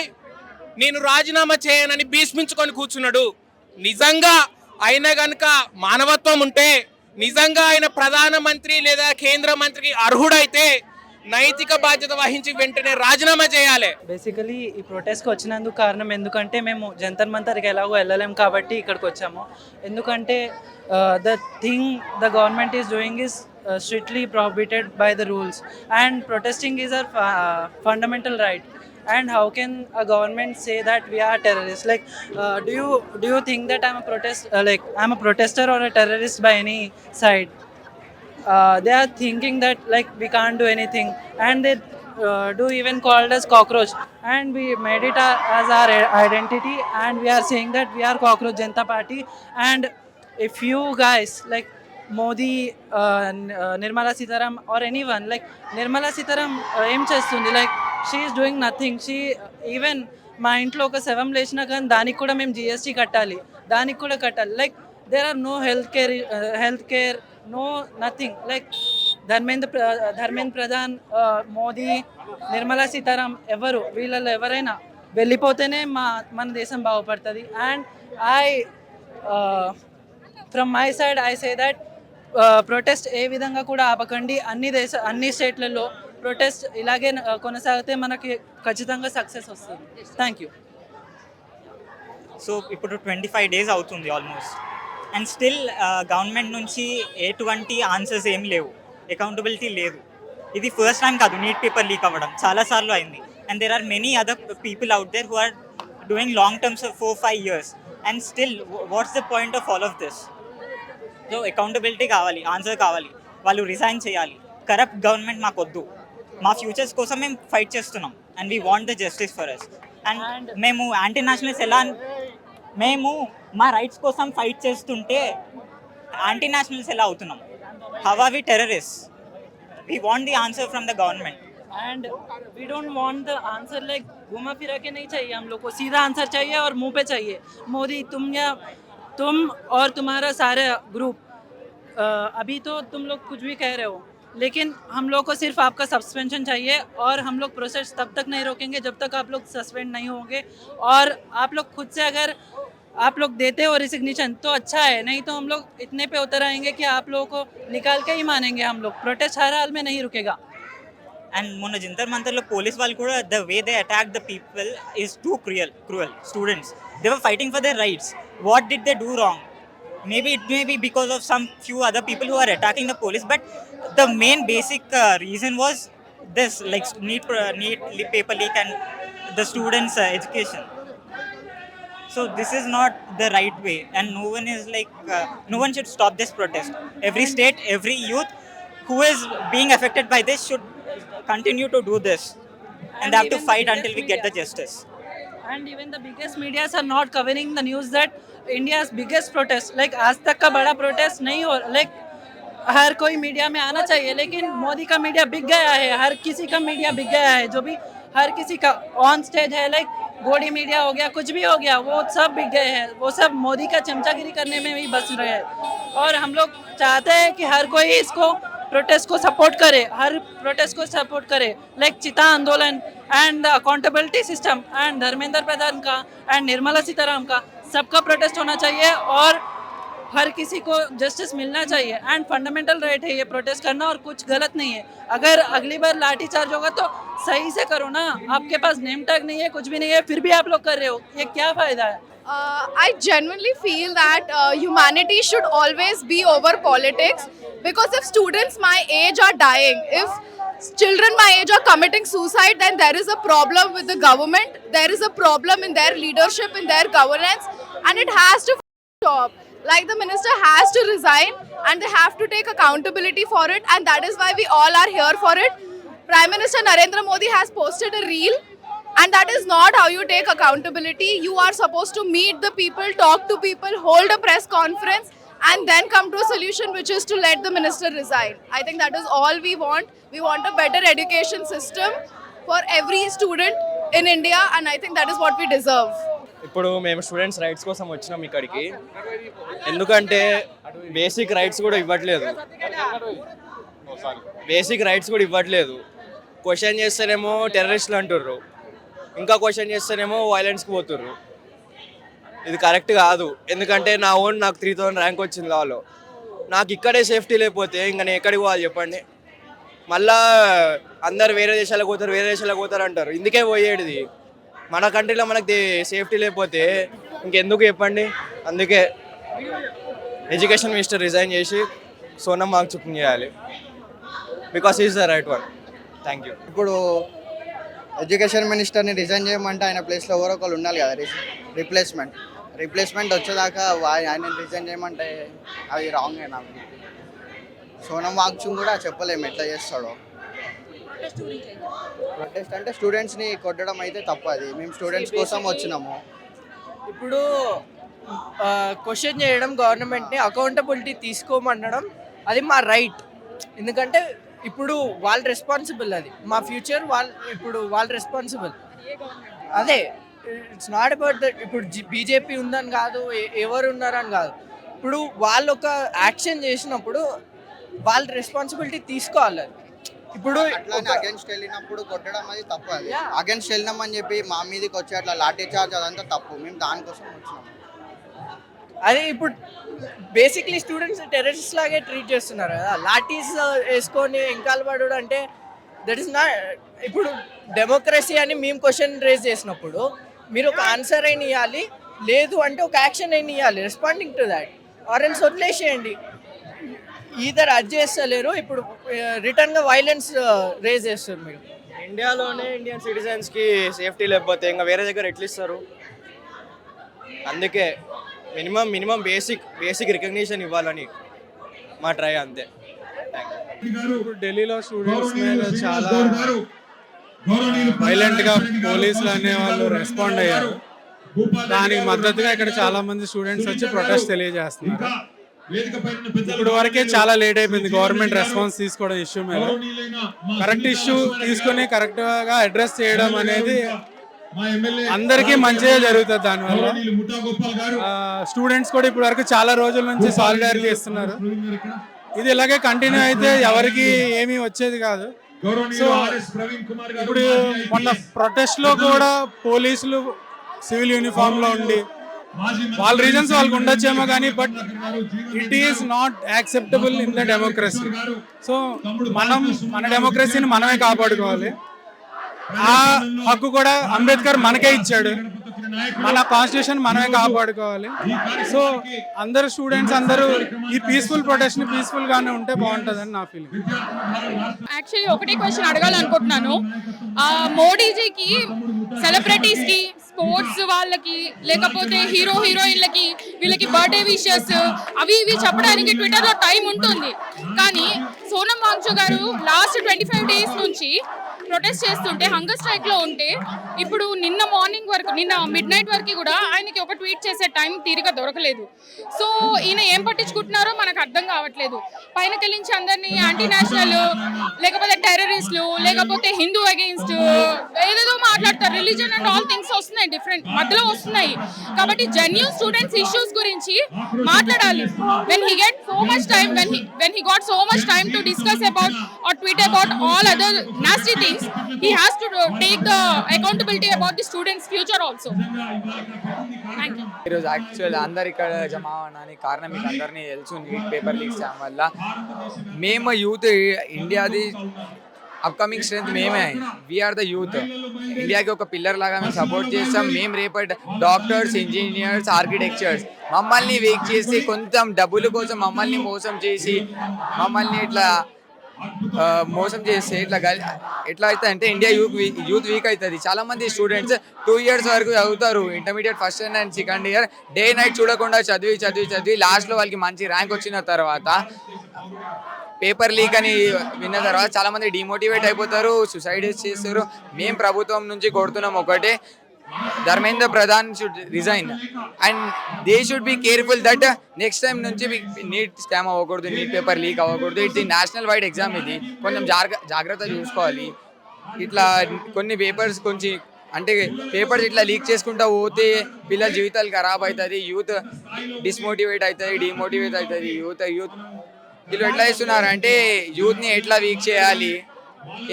నేను రాజీనామా చేయనని భీష్మించుకొని కూర్చున్నాడు. నిజంగా ఆయన కనుక మానవత్వం ఉంటే, నిజంగా ఆయన ప్రధానమంత్రి లేదా కేంద్ర మంత్రికి అర్హుడైతే నైతిక బాధ్యత వహించి వెంటనే రాజీనామా చేయాలి. బేసికలీ ఈ ప్రొటెస్ట్కి వచ్చినందుకు కారణం ఎందుకంటే మేము జంతర్ మంతర్కి ఎలాగో వెళ్ళలేము కాబట్టి ఇక్కడికి వచ్చాము. ఎందుకంటే the thing the government is doing is strictly prohibited by the rules, and protesting is our fundamental right. And how can a government say that we are terrorists? Like do you think that I'm a protester or a terrorist by any side? They are thinking that like we can't do anything, and they do even called us cockroach, and we made it as our identity, and we are saying that we are Cockroach Janata Party. And if you guys like Modi, Nirmala Sitaram or anyone, like Nirmala Sitaram ఏం చేస్తుంది? like she is doing nothing. she even మా ఇంట్లో ఒక శవం లేచినా కానీ దానికి కూడా మేము జిఎస్టీ కట్టాలి, దానికి కూడా కట్టాలి. like there are no health care, no nothing. like Dharmendra Pradhan, Modi, Nirmala Sitaram ఎవరు వీళ్ళలో ఎవరైనా వెళ్ళిపోతేనే మన దేశం బాగుపడుతుంది. And from my side I say that protest ఏ విధంగా కూడా ఆపకండి. అన్ని స్టేట్లలో ప్రొటెస్ట్ ఇలాగే కొనసాగితే మనకి ఖచ్చితంగా సక్సెస్ వస్తుంది. Thank you. సో ఇప్పుడు 25 days అవుతుంది ఆల్మోస్ట్, అండ్ స్టిల్ గవర్నమెంట్ నుంచి ఎటువంటి ఆన్సర్స్ ఏం లేవు, అకౌంటబిలిటీ లేదు. ఇది ఫస్ట్ టైం కాదు నీట్ పేపర్ లీక్ అవ్వడం, చాలాసార్లు అయింది. And there are many other people out there who are doing long terms 4-5 years, and still what's the point of all of this? So accountability కావాలి, answer కావాలి, వాళ్ళు resign చేయాలి. Corrupt government మాకు వద్దు. మా ఫ్యూచర్స్ కోసం మేము ఫైట్ చేస్తున్నాం, and we want the justice for us. And మేము యాంటీ నేషనల్స్ మేము మా రైట్స్ కోసం ఫైట్ చేస్తుంటే యాంటీ నేషనల్స్ ఎలా అవుతున్నాం? How are we terrorist? We want the answer from the government. And we don't want the answer like घुमा फिरा के नहीं चाहिए, हम लोग को सीधा आंसर चाहिए और मुंह पे चाहिए. मोदी तुम और तुम्हारा सारे ग्रुप, अभी तो तुम लोग कुछ भी कह रहे हो, लेकिन हम लोग को सिर्फ आपका सस्पेंशन चाहिए. और हम लोग प्रोसेस तब तक नहीं रोकेंगे जब तक आप लोग सस्पेंड नहीं होंगे. और आप लोग खुद से अगर आप लोग देते हो रिसिग्नेशन तो अच्छा है, नहीं तो हम लोग इतने पे उतर आएंगे कि आप लोगों को निकाल के ही मानेंगे. हम लोग प्रोटेस्ट हर हाल में नहीं रुकेगा. అండ్ మొన్న జంతర్ మంతర్లో పోలీస్ వాళ్ళు కూడా the way they attack the people is two cruel. Students they were fighting for their rights. What did they do wrong? Maybe it may be because of some few other people who are attacking the police, but the main basic reason was this, like neat paper leak and the students' education. So this is not the right way, and no one should stop this protest. Every state, every youth who is being affected by this should continue to do this, and they have to fight until we get the justice. And even the biggest medias are not covering the news that India's biggest protest, like आज तक का बड़ा protest नहीं हो, like हर कोई media में आना चाहिए, लेकिन मोदी का मीडिया बिक गया है. हर किसी का मीडिया बिक गया है, जो भी हर किसी का ऑन स्टेज है, लाइक गोडी मीडिया हो गया, कुछ भी हो गया, वो सब बिक गए हैं. वो सब मोदी का चमचागिरी करने में ही बस रहे हैं. और हम लोग चाहते हैं कि हर कोई इसको प्रोटेस्ट को सपोर्ट करे, हर प्रोटेस्ट को सपोर्ट करे, लाइक चिता आंदोलन and accountability system and Dharmendra Pradhan का एंड निर्मला सीताराम का, सबका प्रोटेस्ट होना चाहिए. और हर किसी को जस्टिस मिलना चाहिए. एंड फंडामेंटल राइट है ये प्रोटेस्ट करना, और कुछ गलत नहीं है. अगर अगली बार लाठी चार्ज होगा तो सही से करो ना. आपके पास नेम टैग नहीं है, कुछ भी नहीं है, फिर भी आप लोग कर रहे हो, ये क्या फ़ायदा है? I genuinely feel that humanity should always be over politics, because if students my age are dying, if children my age are committing suicide, then there is a problem with the government, there is a problem in their leadership, in their governance, and it has to stop. Like the minister has to resign, and they have to take accountability for it, and that is why we all are here for it. Prime Minister Narendra Modi has posted a reel, and that is not how you take accountability. You are supposed to meet the people, talk to people, hold a press conference, and then come to a solution, which is to let the minister resign. I think that is all we want. We want a better education system for every student in India, and I think that is what we deserve. ఇప్పుడు మేము students rights కోసం వచ్చినాం ఇక్కడికి. ఎందుకంటే basic rights కూడా ఇవ్వట్లేదు. Question చేస్తేనేమో టెర్రరిస్టులు అంటుర్రు, ఇంకా క్వశ్చన్ చేస్తేనేమో వైలెన్స్కి పోతుర్రు. ఇది కరెక్ట్ కాదు. ఎందుకంటే నాకు 3000 ర్యాంక్ వచ్చింది లాలో. నాకు ఇక్కడే సేఫ్టీ లేకపోతే ఇంకా నేను ఎక్కడికి పోవాలి చెప్పండి? మళ్ళా అందరు వేరే దేశాలకు పోతారు అంటారు. ఇందుకే పోయేది. మన కంట్రీలో మనకి సేఫ్టీ లేకపోతే ఇంకెందుకు చెప్పండి? అందుకే ఎడ్యుకేషన్ మినిస్టర్ రిజైన్ చేసి సోనం వాంగ్చుక్ చేయాలి. Because is the right one. Thank you. ఇప్పుడు ఎడ్యుకేషన్ మినిస్టర్ని రిజైన్ చేయమంటే ఆయన ప్లేస్లో ఎవరో ఒకరు ఉండాలి కదా, రీప్లేస్మెంట్ వచ్చేదాకా ఆయన రిజైన్ చేయమంటే అది రాంగ్. నాకు సోనం వాంగ్చుక్ కూడా చెప్పలేము ఎట్లా చేస్తాడో. ప్రొటెస్ట్ అంటే స్టూడెంట్స్ని కొట్టడం అయితే తప్పది. మేము స్టూడెంట్స్ కోసం వచ్చినాము. ఇప్పుడు క్వశ్చన్ చేయడం, గవర్నమెంట్ని అకౌంటబిలిటీ తీసుకోమనడం అది మా రైట్. ఎందుకంటే ఇప్పుడు వాళ్ళ రెస్పాన్సిబుల్, అది మా ఫ్యూచర్. వాళ్ళ రెస్పాన్సిబుల్. అదే ఇట్స్ నాట్ అబౌట్ దట్. ఇప్పుడు బీజేపీ ఉందని కాదు, ఎవరు ఉన్నారని కాదు. ఇప్పుడు వాళ్ళు ఒక యాక్షన్ చేసినప్పుడు వాళ్ళ రెస్పాన్సిబిలిటీ తీసుకోవాలి. ఇప్పుడు అగేన్స్ట్ వెళ్ళినప్పుడు కొట్టడం అది తప్పు. అది అగేన్స్ట్ వెళ్ళినామని చెప్పి మా మీదకి వచ్చి అట్లా లాఠీ చార్జ్ అదంతా తప్పు. మేము దానికోసం వచ్చినాం. అది ఇప్పుడు బేసిక్లీ స్టూడెంట్స్ టెర్రరిస్ట్ లాగే ట్రీట్ చేస్తున్నారు కదా. లాఠీస్ వేసుకొని ఎంకాలు పడడం అంటే దట్ ఈస్ నాట్. ఇప్పుడు డెమోక్రసీ అని మేము క్వశ్చన్ రేజ్ చేసినప్పుడు మీరు ఒక ఆన్సర్ అయిన ఇవ్వాలి, లేదు అంటే ఒక యాక్షన్ అయిన ఇవ్వాలి రెస్పాండింగ్ టు దాట్. ఆరెన్స్ వదిలేసేయండి. ఈధర్ అది చేస్తలేరు, ఇప్పుడు రిటర్న్గా వైలెన్స్ రేజ్ చేస్తారు. మీరు ఇండియాలోనే ఇండియన్ సిటిజన్స్కి సేఫ్టీ లేకపోతే ఇంకా వేరే దగ్గర ఎట్లా ఇస్తారు? అందుకే మినిమం బేసిక్ రికగ్నిషన్ ఇవ్వాలని మా ట్రై, అంతే. ఇప్పుడు ఢిల్లీలో స్టూడెంట్స్ మీద చాలా వైలెంట్గా పోలీసులు అనే వాళ్ళు రెస్పాండ్ అయ్యారు. దానికి మద్దతుగా ఇక్కడ చాలా మంది స్టూడెంట్స్ వచ్చి ప్రొటెస్ట్ తెలియజేస్తున్నారు. ఇప్పుడు వరకే చాలా లేట్ అయిపోయింది గవర్నమెంట్ రెస్పాన్స్ తీసుకోవడం ఇష్యూ మీద. కరెక్ట్ ఇష్యూ తీసుకొని కరెక్ట్గా అడ్రస్ చేయడం అనేది అందరికీ మంచిగా జరుగుతుంది. దానివల్ల స్టూడెంట్స్ కూడా ఇప్పటి వరకు చాలా రోజుల నుంచి సాలిడారిటీ ఇస్తున్నారు. ఇది ఇలాగే కంటిన్యూ అయితే ఎవరికి ఏమీ వచ్చేది కాదు. సో ఇప్పుడు మొన్న ప్రొటెస్ట్ లో కూడా పోలీసులు సివిల్ యూనిఫామ్ లో ఉండి వాళ్ళ రీజన్స్ వాళ్ళకి ఉండొచ్చేమో కానీ but it is not acceptable in the democracy. So మన డెమోక్రసీని మనమే కాపాడుకోవాలి. ఆ హక్కు కూడా అంబేద్కర్ మనకే ఇచ్చాడు. మన కాన్స్టిట్యూషన్ మనమే కాపాడుకోవాలి. సో అందరు స్టూడెంట్స్ అందరూ ఈ పీస్ఫుల్ ప్రొటెస్ట్ పీస్ఫుల్ గానే ఉంటే బాగుంటుందని నా ఫీలింగ్. యాక్చువల్లీ ఒకటే క్వశ్చన్ అడగాలనుకుంటున్నాను. మోడీజీకి సెలబ్రిటీస్ కి స్పోర్ట్స్ వాళ్ళకి లేకపోతే హీరోయిన్లకి వీళ్ళకి బర్త్డే విషెస్ అవి ఇవి చెప్పడానికి ట్విట్టర్లో టైం ఉంటుంది. కానీ సోనం వాంగ్చు గారు లాస్ట్ 25 days నుంచి ప్రొటెస్ట్ చేస్తుంటే హంగర్ స్ట్రైక్ లో ఉంటే ఇప్పుడు నిన్న మార్నింగ్ వరకు నిన్న మిడ్ నైట్ వరకు కూడా ఆయనకి ఒక ట్వీట్ చేసే టైం తీరిక దొరకలేదు. సో ఈయన ఏం పట్టించుకుంటున్నారో మనకు అర్థం కావట్లేదు. పైన కెళ్ళించి అందరినీ యాంటీ నేషనల్ లేకపోతే టెర్రరిస్టులు లేకపోతే హిందూ అగెయిన్స్ట్ ఏదేదో మాట్లాడతారు. రిలీజన్ అండ్ ఆల్ థింగ్స్ వస్తున్నాయి, డిఫరెంట్ మధ్యలో వస్తున్నాయి. కాబట్టి జెన్యూన్ స్టూడెంట్స్ ఇష్యూస్ గురించి మాట్లాడాలి. when he get so much time when he got so much time to discuss about or tweet about all other nasty things, he has to take the accountability about the students future also. Thank you. ఈరోజు actual అందరు ఇక్కడ జమా అవడానికి కారణం మీకు అందరినీ తెలుసు, neat paper leaks వల్ల. మేము యూత్ ఇండియాది అప్కమింగ్ స్ట్రెంత్ మేమే. We are the youth. ఇండియాకి ఒక పిల్లర్ లాగా మేము సపోర్ట్ చేస్తాం. మేము రేపటి డాక్టర్స్, ఇంజనీర్స్, ఆర్కిటెక్చర్స్ మమ్మల్ని వీక్ చేసి కొంచెం డబ్బుల కోసం మమ్మల్ని మోసం చేసి మమ్మల్ని ఇట్లా మోసం చేస్తే ఎట్లా అవుతుంది అంటే ఇండియా యూత్ వీక్ అవుతుంది. చాలా మంది స్టూడెంట్స్ 2 years వరకు చదువుతారు, intermediate first year and second year, day night చూడకుండా చదివి లాస్ట్లో వాళ్ళకి మంచి ర్యాంక్ వచ్చిన తర్వాత పేపర్ లీక్ అని విన్న తర్వాత చాలా మంది డిమోటివేట్ అయిపోతారు, సూసైడ్ చేస్తారు. మేము ప్రభుత్వం నుంచి కోరుతున్నాం ఒకటే, Dharmendra Pradhan should resign and they should be careful that next time నుంచి నీట్ స్కామ్ అవ్వకూడదు, నీట్ పేపర్ లీక్ అవ్వకూడదు. ఇది నేషనల్ వైడ్ ఎగ్జామ్, ఇది కొంచెం జాగ్రత్త చూసుకోవాలి. ఇట్లా కొన్ని పేపర్స్ కొంచెం అంటే పేపర్స్ ఇట్లా లీక్ చేసుకుంటూ పోతే పిల్లల జీవితాలు ఖరాబ్ అవుతుంది, యూత్ డిస్మోటివేట్ అవుతుంది, డిమోటివేట్ అవుతుంది. యూత్ వీళ్ళు ఎట్లా చేస్తున్నారు అంటే యూత్ని ఎట్లా వీక్ చేయాలి,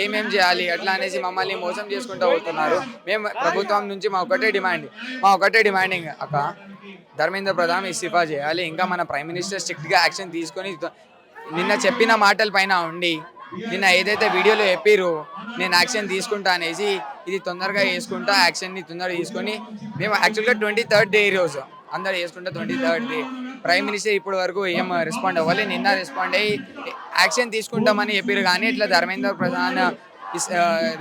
ఏమేం చేయాలి అట్లా అనేసి మమ్మల్ని మోసం చేసుకుంటూ పోతున్నారు. మేము ప్రభుత్వం నుంచి మా ఒకటే డిమాండింగ్ అక్క, ధర్మేంద్ర ప్రధాన్ ఇస్తిఫా చేయాలి. ఇంకా మన ప్రైమ్ మినిస్టర్ స్ట్రిక్ట్గా యాక్షన్ తీసుకొని నిన్న చెప్పిన మాటల పైన ఉండి నిన్న ఏదైతే వీడియోలో చెప్పారో నేను యాక్షన్ తీసుకుంటా అనేసి ఇది తొందరగా వేసుకుంటా, యాక్షన్ని తొందరగా తీసుకొని మేము యాక్చువల్గా 23rd డే రోజు అందరు వేసుకుంటా 23rd డే. ప్రైమ్ మినిస్టర్ ఇప్పటి వరకు ఏం రెస్పాండ్ అవ్వాలి, నిన్న రెస్పాండ్ అయ్యి యాక్షన్ తీసుకుంటామని చెప్పారు. కానీ ఇట్లా ధర్మేంద్ర ప్రధాన్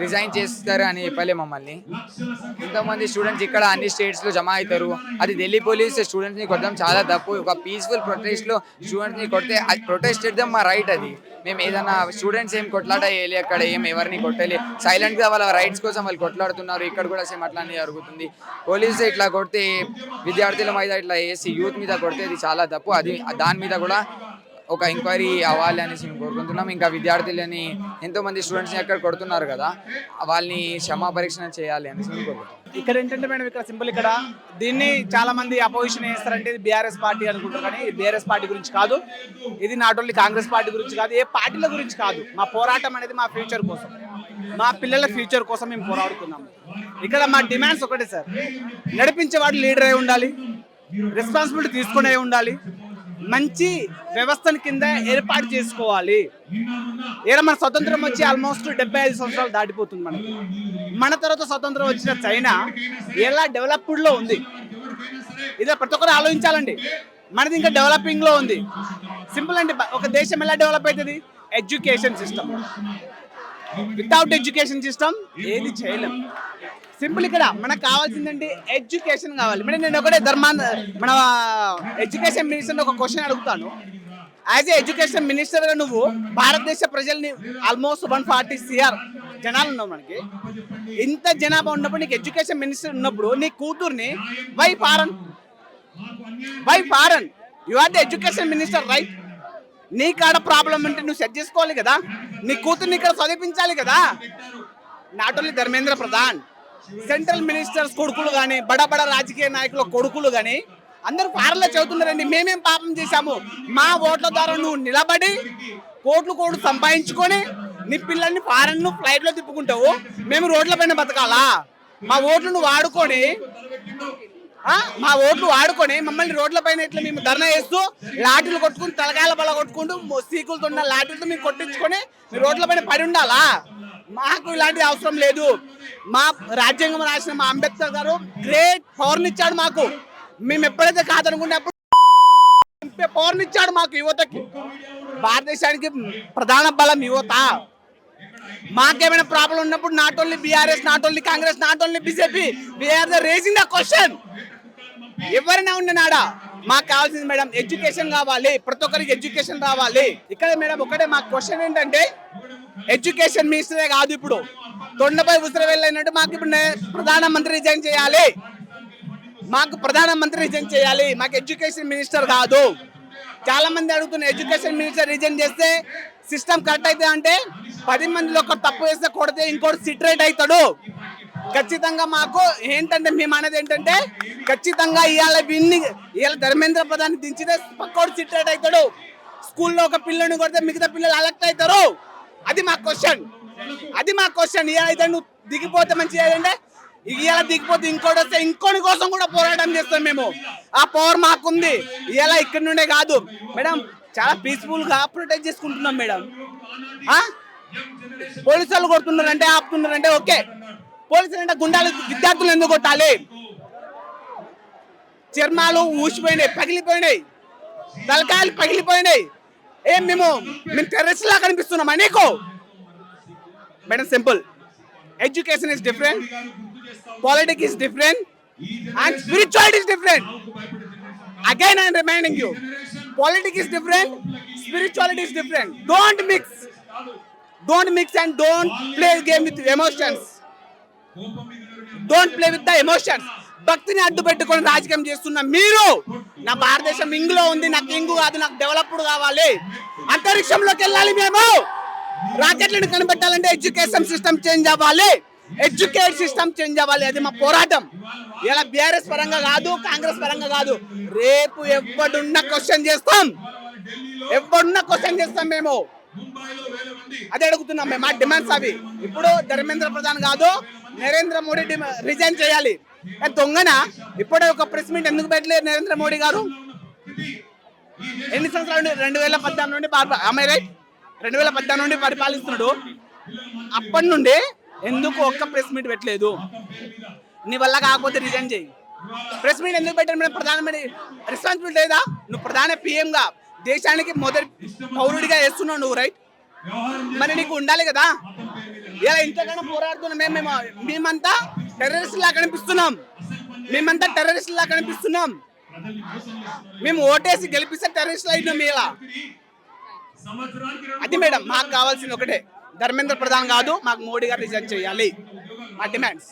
రిజైన్ చేస్తారు అని చెప్పలే మమ్మల్ని. ఇంతమంది స్టూడెంట్స్ ఇక్కడ అన్ని స్టేట్స్లో జమ అవుతారు, అది ఢిల్లీ పోలీస్ స్టూడెంట్స్ని కొట్టడం చాలా తప్పు. ఒక పీస్ఫుల్ ప్రొటెస్ట్లో స్టూడెంట్స్ని కొడితే అది ప్రొటెస్ట్ చేద్దాం మా రైట్. అది మేము ఏదైనా స్టూడెంట్స్ ఏం కొట్లాట వేయాలి, అక్కడ ఏం ఎవరిని కొట్టలే, సైలెంట్గా వాళ్ళ రైట్స్ కోసం వాళ్ళు కొట్లాడుతున్నారు. ఇక్కడ కూడా సేమ్ అట్లానే జరుగుతుంది. పోలీసు ఇట్లా కొడితే విద్యార్థుల మీద ఇట్లా వేసి యూత్ మీద కొడితే అది చాలా తప్పు. అది దాని మీద కూడా ఒక ఎంక్వైరీ అవ్వాలి అనేసి మేము కోరుకుంటున్నాం. ఇంకా విద్యార్థులని ఎంతోమంది స్టూడెంట్స్ని అక్కడ కొడుతున్నారు కదా, వాళ్ళని క్షమాపరీక్షణ చేయాలి అనేసి మేము కోరుకుంటున్నాం. ఇక్కడ ఏంటంటే మేడం, ఇక్కడ సింపుల్, ఇక్కడ దీన్ని చాలా మంది అపోజిషన్ చేస్తారంటే ఇది బీఆర్ఎస్ పార్టీ అనుకుంటారు, కానీ ఇది బీఆర్ఎస్ పార్టీ గురించి కాదు. ఇది నాట్ ఓన్లీ కాంగ్రెస్ పార్టీ గురించి కాదు, ఏ పార్టీల గురించి కాదు. మా పోరాటం అనేది మా ఫ్యూచర్ కోసం, మా పిల్లల ఫ్యూచర్ కోసం మేము పోరాడుతున్నాము. ఇక్కడ మా డిమాండ్స్ ఒకటే సార్, నడిపించేవాడు లీడర్ అయి ఉండాలి, రెస్పాన్సిబిలిటీ తీసుకునే ఉండాలి, మంచి వ్యవస్థను కింద ఏర్పాటు చేసుకోవాలి. ఏదో మన స్వతంత్రం వచ్చి ఆల్మోస్ట్ 75 సంవత్సరాలు దాటిపోతుంది. మన తర్వాత స్వతంత్రం వచ్చిన చైనా ఎలా డెవలప్డ్లో ఉంది, ఇదే ప్రతి ఒక్కరు ఆలోచించాలండి. మనది ఇంకా డెవలపింగ్లో ఉంది. సింపుల్ అండి, ఒక దేశం ఎలా డెవలప్ అవుతుంది? Education system. Without education system ఏది చేయలేం. సింపుల్, ఇక్కడ మనకు కావాల్సిందంటే ఎడ్యుకేషన్ కావాలి. మేడం నేను ఒకటే మన ఎడ్యుకేషన్ మినిస్టర్ ఒక క్వశ్చన్ అడుగుతాను. యాజ్ ఏ ఎడ్యుకేషన్ మినిస్టర్గా నువ్వు భారతదేశ ప్రజల్ని ఆల్మోస్ట్ 140 CR జనాలు ఉన్నావు, మనకి ఇంత జనాభా ఉన్నప్పుడు నీకు ఎడ్యుకేషన్ మినిస్టర్ ఉన్నప్పుడు నీ కూతుర్ని why foreign you are the education minister right? నీ కాడ ప్రాబ్లం అంటే నువ్వు సెట్ చేసుకోవాలి కదా, నీ కూతుర్ని ఇక్కడ చదివించాలి కదా. Not only Dharmendra Pradhan, central ministers కొడుకులు కానీ, బడా రాజకీయ నాయకుల కొడుకులు కానీ అందరూ ఫారెన్లో చదువుతున్నారండి. మేమేం పాపం చేశాము? మా ఓట్ల ద్వారా నువ్వు నిలబడి కోట్లు సంపాదించుకొని నీ పిల్లల్ని ఫారెన్ ఫ్లైట్లో తిప్పుకుంటావు, మేము రోడ్ల పైన బతకాలా? మా ఓట్లు వాడుకొని మమ్మల్ని రోడ్ల పైన ఇట్లా మేము ధర్నా చేస్తూ లాఠీలు కొట్టుకుని తలకాయల బల కొట్టుకుంటూ సీకులతో ఉన్న లాఠీలతో మేము కొట్టించుకొని మీ రోడ్ల పైన పడి ఉండాలా? మాకు ఇలాంటిది అవసరం లేదు. మా రాజ్యాంగం రాసిన మా అంబేద్కర్ గారు గ్రేట్ పవర్ని ఇచ్చాడు మాకు. మేము ఎప్పుడైతే కాదనుకున్నప్పుడు పవర్ని ఇచ్చాడు మాకు, యువతకి. భారతదేశానికి ప్రధాన బలం యువత. మాకేమైనా ప్రాబ్లం ఉన్నప్పుడు not only BRS, not only Congress, not only BJP, we are the raising the question. ఎవరైనా ఉండనాడా మాకు కావాల్సింది మేడం ఎడ్యుకేషన్ కావాలి, ప్రతి ఒక్కరికి ఎడ్యుకేషన్ రావాలి. ఇక్కడ మేడం ఒకటే మా క్వశ్చన్ ఏంటంటే, ఎడ్యుకేషన్ మినిస్టరే కాదు, ఇప్పుడు తొండపై ఉసిరి వెళ్ళినట్టు మాకు ఇప్పుడు ప్రధానమంత్రి రిజైన్ చేయాలి. మాకు ఎడ్యుకేషన్ మినిస్టర్ కాదు. చాలా మంది అడుగుతున్నారు, ఎడ్యుకేషన్ మినిస్టర్ రిజైన్ చేస్తే సిస్టమ్ కరెక్ట్ అయితే అంటే 10 మందిలో ఒకరు తప్పు వేస్తే కొడితే ఇంకోటి సిట్రేట్ అవుతాడు. ఖచ్చితంగా మాకు ఏంటంటే మేము అనేది ఏంటంటే, ఖచ్చితంగా ఇవాళ ధర్మేంద్ర ప్రధాన్ దించితే పక్కోడు సిట్రేట్ అవుతాడు. స్కూల్లో ఒక పిల్లని కొడితే మిగతా పిల్లలు అలెక్ట్ అవుతారు. అది మా క్వశ్చన్. ఇవాళ అయితే నువ్వు దిగిపోతే మంచిగా, ఏంటంటే ఇవాళ దిగిపోతే ఇంకోటి వస్తే ఇంకోటి కోసం కూడా పోరాటం చేస్తాం మేము. ఆ పవర్ మాకుంది. ఇవాళ ఇక్కడ నుండే కాదు మేడం, చాలా పీస్ఫుల్గా ప్రొటెక్ట్ చేసుకుంటున్నాం మేడం. పోలీసు వాళ్ళు కొడుతున్నారంటే, ఆపుతున్నారంటే ఓకే. పోలీసులు అంటే గుండాలు విద్యార్థులు ఎందుకు కొట్టాలి? చర్మాలు ఊసిపోయినాయి, పగిలిపోయినాయి, తలకాయలు పగిలిపోయినాయి. మేము టెర్రరిస్ట్ లా కనిపిస్తున్నామా నీకు? Madam simple, education is different, politics is different, and spirituality is different. Again I am reminding you, politics is different, spirituality is different. Don't mix and don't play a game with emotions. Don't play with the emotions. భక్తిని అడ్డు పెట్టుకొని రాజకీయం చేస్తున్న మీరు, నా భారతదేశం ఇంగులో ఉంది, నాకు ఇంగు కాదు, నాకు డెవలప్డ్ కావాలి, అంతరిక్షంలోకి వెళ్ళాలి, మేము రాకెట్లను కనిపెట్టాలంటే ఎడ్యుకేషన్ సిస్టమ్ చేంజ్ అవ్వాలి, అది మా పోరాటం. ఇలా బీఆర్ఎస్ పరంగా కాదు, కాంగ్రెస్ పరంగా కాదు. రేపు ఎవడున్న క్వశ్చన్ చేస్తాం మేము. అదే అడుగుతున్నాం మేము. మా డిమాండ్స్ అవి. ఇప్పుడు ధర్మేంద్ర ప్రధాన్ కాదు, నరేంద్ర మోడీ రిజైన్ చేయాలి. దొంగన ఇప్పుడే ఒక ప్రెస్ మీట్ ఎందుకు పెట్టలేదు నరేంద్ర మోడీ గారు? ఎన్ని సంవత్సరాలు? 2014 నుండి 2014 నుండి పరిపాలిస్తున్నాడు. అప్పటి నుండి ఎందుకు ఒక్క ప్రెస్ మీట్ పెట్టలేదు? నీ వల్ల కాకపోతే రిజైన్ చేయి. ప్రెస్ మీట్ ఎందుకు పెట్టాను మేడం? ప్రధానమంత్రి రెస్పాన్సిబిలిటీ లేదా? నువ్వు ప్రధాన పిఎంగా దేశానికి మొదటి పౌరుడిగా చేస్తున్నావు నువ్వు, రైట్? మరి నీకు ఉండాలి కదా. ఇలా ఇంతకన్నా పోరాడుతున్నాం మేమంతా టెర్రరిస్ట్ లా కనిపిస్తున్నాం. మేము ఓటేసి గెలిపిస్తే టెర్రరిస్ట్ అయినాం. ఇలా అది మేడం మాకు కావాల్సింది ఒకటే, ధర్మేంద్ర ప్రధాన్ కాదు, మాకు మోడీ గారు రిజైన్ చేయాలి. మా డిమాండ్స్.